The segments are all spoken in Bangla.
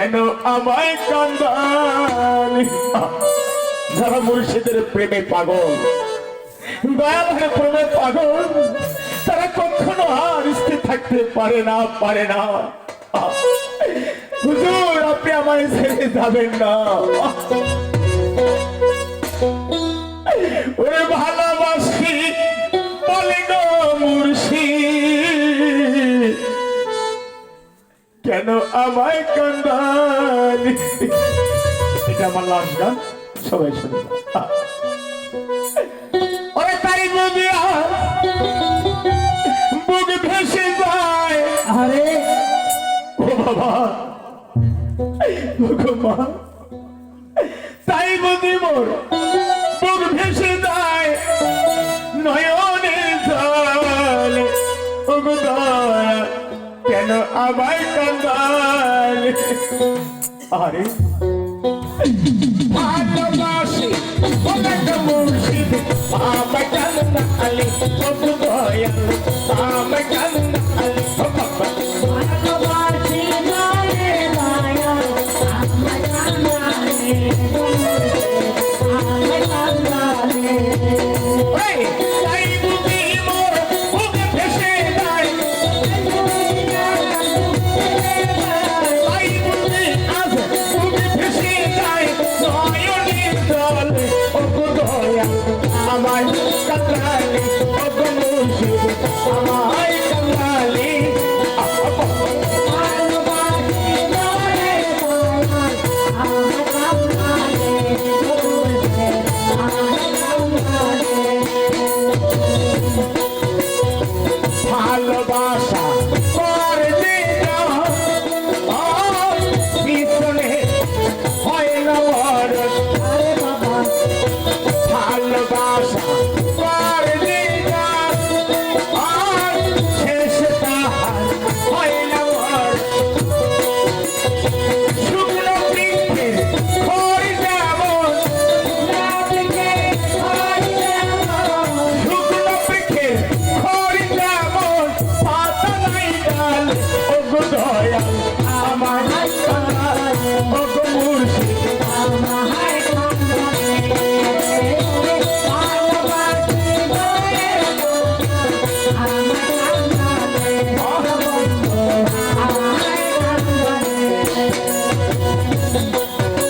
কেন আমায় কান্দালি যারা মুর্শিদের প্রেমে পাগল দয়াল প্রেমে পাগল তারা কখনো আর স্থির থাকতে পারে না হুজুর আপনি আমায় ছেড়ে যাবেন না ওরে ভালোবাসি বলে গো মুর্শিদ কেন আমায় কান্দালি এটা আমার লাস্ট গান সবাই শুনে ওরে তাই যদি বুক ভেসে যায় আরে ও বাবা মা তাই যদি মোর বুক ভেসে যায় নয়নে জলে ও গো দয়া কেন আমায় কান্দালি আরে ভালোবাসি বলে গো মুর্শিদ আমায় কান্দালি ও গো দয়া আমায় কান্দালি ও বাবা ভালোবাসি নয় মায়া আমার কান্দালে আমার কান্দালে ওই তাই বুঝি মোর বুক ভেসে যায় তাই বুঝি আজ বুক ভেসে যায় নয়নের জলে ও গো দয়া আমায় কান্দালি ও গো মুর্শিদ আমায় কান্দালি ভালোবাসি নয় মায়া আমার কান্দালে আমার কান্দালে ভালোবাসা করতে পিছনে হয় না বড় আরে বাবা ভালোবাসা করতে শেষ তাহার হয় না বড় শুকনো বৃক্ষের খড় যেমন শুকনো বৃক্ষের খড় যেমন পাতা নাই ডাল ও গো দয়া আমার ও গো মুর্শিদ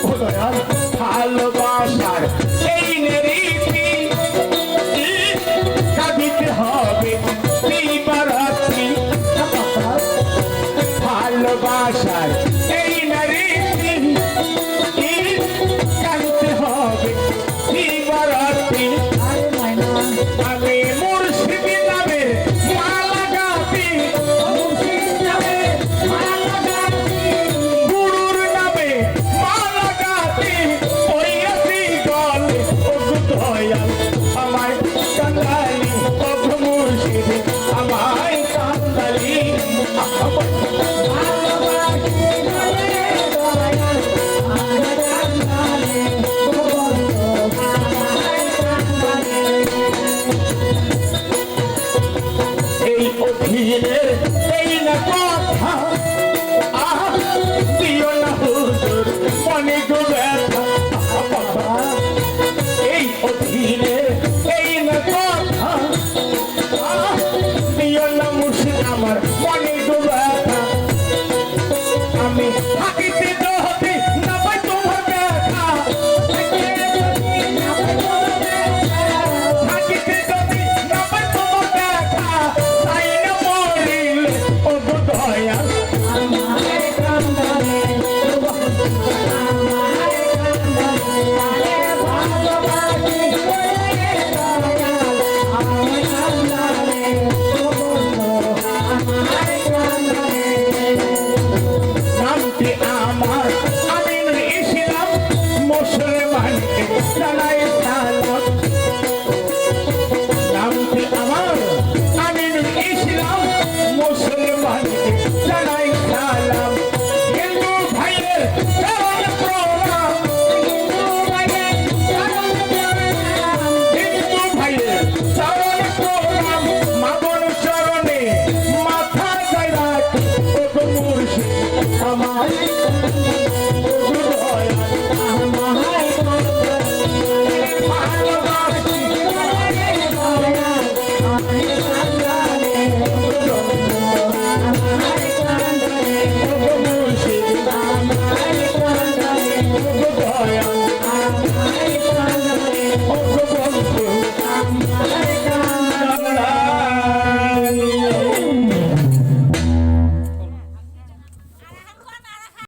ও দয়া ভালোবাসার এই নেরিটি কাঁদিতে হবে দিবারাত্রি ভালোবাসার এই নারীটি কাঁদতে হবে দিবারাত্রি আমি মুর্শিদ নামে মালা গাতি গুরুর নামে মালা গাতি ওইয়াছি গলে ও গো দয়াল আমায় কান্দালি ও গো মুর্শিদ আমায় কান্দালি এই অধীনের এই না কথা দিও না হুজুর মনে গো ব্যথা এই অধীনের এই না কথা দিও না মুর্শিদ আমার মনে গো ব্যথা আমি থাকিতে যদি না পাই তোমার ব্যথা থাকিতে যদি না পাই তোমার ব্যথা তাই না মরিলে ও গো দয়া আমার দয়াল